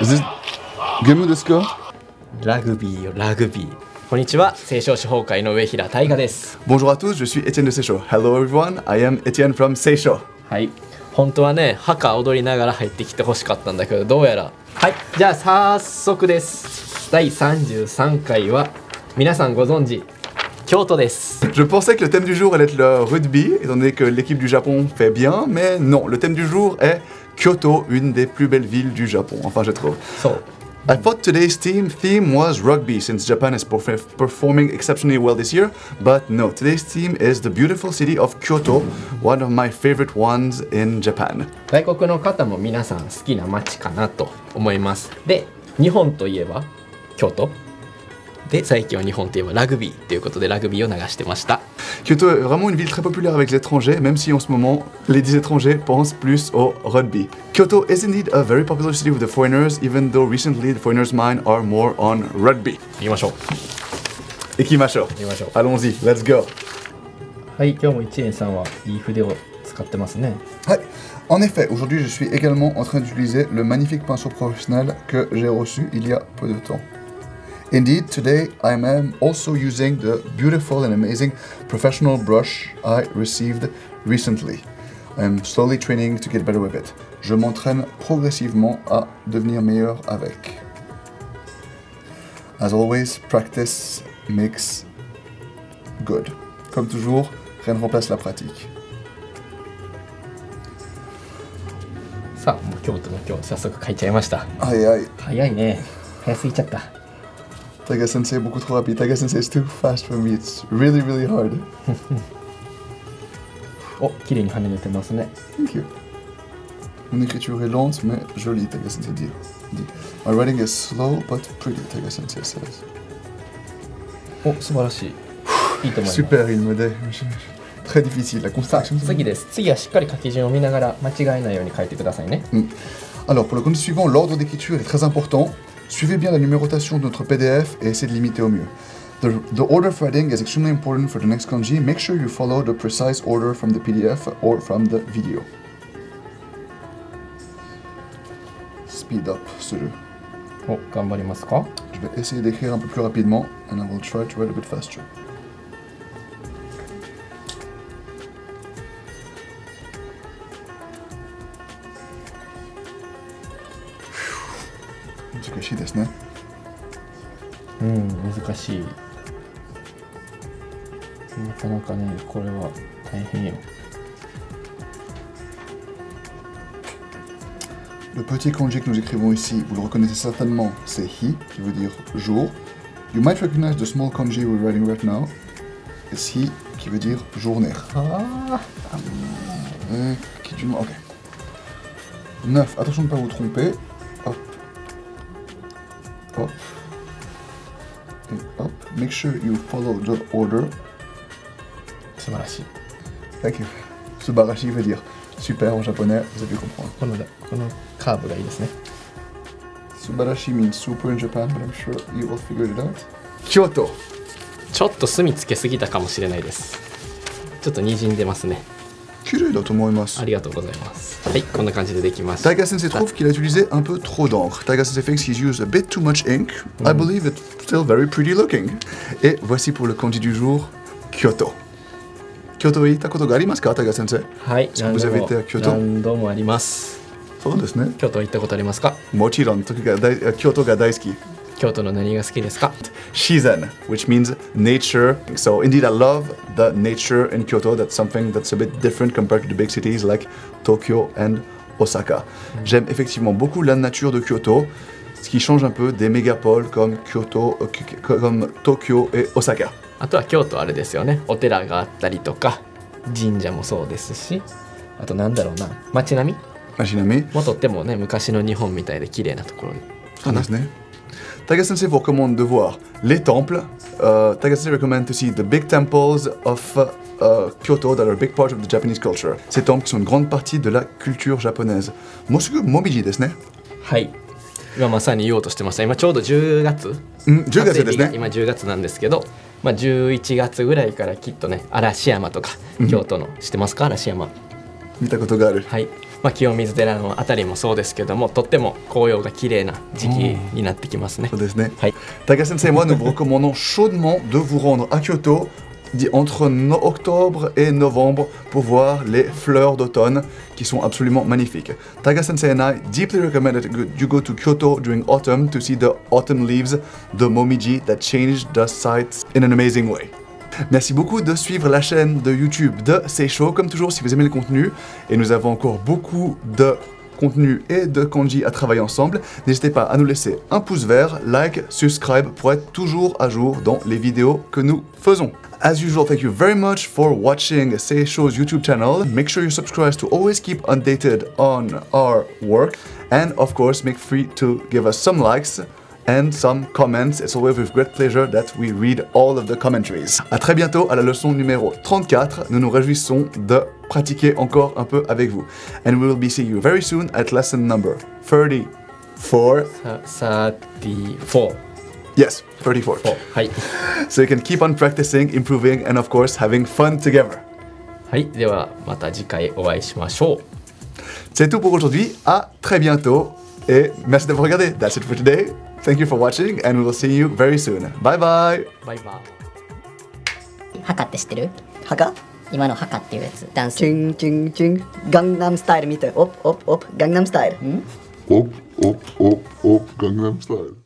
Is this game desu ka? ラグビーよラグビー。こんにちは、西湘市崩壊の上平大我です。 Bonjour à tous, je suis Étienne de Seisho. Hello everyone, I am Étienne from Seisho. はい、本当はねハカ踊りながら入ってきてほしかったんだけどどうやら。はい、じゃあ早速です。第33回は皆さんご存知京都です。 Je pensais que le thème du jour allait être le rugby, étant donné que l'équipe du Japon fait bien, mais non, le thème du jour est Kyoto, une des plus belles villes du Japon, enfin je trouve. そう I thought today's theme was rugby, since Japan is performing exceptionally well this year, but no, today's theme is the beautiful city of Kyoto, one of my favorite ones in Japan. 外国の方も皆さん好きな街かなと思います。で、日本といえば京都で、最近は日本といえばラグビーということでラグビーを流してました。 Kyoto est vraiment une ville très populaire avec les étrangers, même si en ce moment, les étrangers pensent plus au rugby. Kyoto is indeed a very popular city with the foreigners, even though recently the foreigners' mind are more on rugby. 行きましょう。 Ikimasho. 行きましょう。 Allons-y, let's go. はい、今日も一円さんはいい筆を使ってますね。 En effet, aujourd'hui je suis également en train d'utiliser le magnifique pinceau professionnel que j'ai reçu il y a peu de temps. Indeed, today I am also using the beautiful and amazing professional brush I received recently. I am slowly training to get better with it. Je m'entraîne progressivement à devenir meilleur avec. As always, practice makes good. Comme toujours, rien ne remplace la pratique. さあ、もう京都の今日早速書いちゃいました。 Aïe aïe. 早いね。早すぎちゃった。 Taiga Sensei beaucoup trop rapide. Taiga Sensei is too fast for me. It's really, really hard. お、綺麗に跳ねてますね。 Thank you. Mon écriture est lente mais jolie, Taiga Sensei dit. My writing is slow but pretty, Taiga Sensei says. お、素晴らしい。いいと思います。 Super, il me dit. Très difficile, la さあ、 construction. 次です。次はしっかり書き順を見ながら間違えないように書いてくださいね。 Alors, pour le conduit suivant, l'ordre d'écriture est très important. Suivez bien la numérotation de notre PDF et essayez de l'imiter au mieux. The order of writing is extremely important for the next kanji. Make sure you follow the precise order from the PDF or from the video. Speed up ce jeu. お、頑張りますか。 Je vais essayer d'écrire un peu plus rapidement and I will try to write a bit faster. Tsukashi desu ne. 難しい。なかなかね、これは大変よ。 Le petit kanji que nous écrivons ici, vous le reconnaissez certainement, c'est hi, qui veut dire jour. You might recognize the small kanji we're writing right now. It's hi, qui veut dire journée. ああ、 Qui du ok. 9, attention de ne pas vous tromper. Hop. Hop. Et hop. Make sure you follow the order. 素晴らしい。 Thank you. Subarashi veut dire super en japonais, vous avez pu comprendre. このカーブがいいですね。 Subarashi means super in Japan, but I'm sure you all figured it out. Kyoto. ちょっと墨つけすぎたかもしれないです。ちょっと滲んでますね。 Kirei da tomoimasu. ありがとうございます。はい、こんな感じでできました。 Taiga Sensei trouve qu'il a utilisé un peu trop d'encre. Taiga Sensei thinks he's used a bit too much ink. I believe it's still very pretty looking. Et voici pour le kanji du jour, Kyoto. Kyoto へ行ったことがありますか、Taiga Sensei? はい、vous avez été à Kyoto? 何度もあります。そうですね。京都行ったことありますか。もちろん、Kyoto が大好き。京都の何が好きですか。 Shizen, which means nature. So indeed, I love the nature in Kyoto. That's something that's a bit different compared to the big cities like Tokyo and Osaka. J'aime effectivement beaucoup la nature de Kyoto, ce qui change un peu des mégapoles comme Kyoto, comme Tokyo et Osaka. あとは京都あれですよね。お寺があったりとか、神社もそうですし、あとなんだろうな、街並み Imaginez. もとってもね、昔の日本みたいで綺麗なところかな。 Taiga Sensei vous recommande de voir les temples. Taiga Sensei recommend to see the big temples of Kyoto that are a big part of the Japanese culture. Ces temples sont une grande partie de la culture japonaise. Mosugu momiji desu ne. はい。今まさに言おうとしてました。今ちょうど10月。 10月ですね。今10月なんですけど、まあ11月ぐらいからきっとね、嵐山とか京都の知ってますか、嵐山。見たことがある。はい。清水寺のあたりもそうですけども、とっても紅葉が綺麗な時期になってきますね。そうですね。はい。Taga-sensei et moi, nous vous recommandons chaudement de vous rendre à Kyoto entre octobre et novembre pour voir les fleurs d'automne qui sont absolument magnifiques. Taga-sensei and I deeply recommend that you go to Kyoto during autumn to see the autumn leaves, the momiji that change the sights in an amazing way. Merci beaucoup de suivre la chaîne de YouTube de Seisho, comme toujours si vous aimez le contenu, et nous avons encore beaucoup de contenu et de kanji à travailler ensemble. N'hésitez pas à nous laisser un pouce vert, like, subscribe pour être toujours à jour dans les vidéos que nous faisons. As usual, thank you very much for watching Seisho's YouTube channel. Make sure you subscribe to always keep updated on our work, and of course make free to give us some likes and some comments. It's always with great pleasure that we read all of the commentaries. À très bientôt à la leçon numéro 34. Nous nous réjouissons de pratiquer encore un peu avec vous. And we will be seeing you very soon at lesson number 34. 34 Yes, 34. はい、 So you can keep on practicing, improving, and of course having fun together. はい、ではまた次回お会いしましょう。 C'est tout pour aujourd'hui. À très bientôt. Et merci d'avoir regardé. That's it for today. Thank you for watching and we will see you very soon. Bye bye. バイバイ。ハカって知ってる？ハカ今のハカっていうやつ、ダンス。チュンチュンチュンガンナムスタイル見てオッオッオッガンナムスタイル Op, Gangnam Style.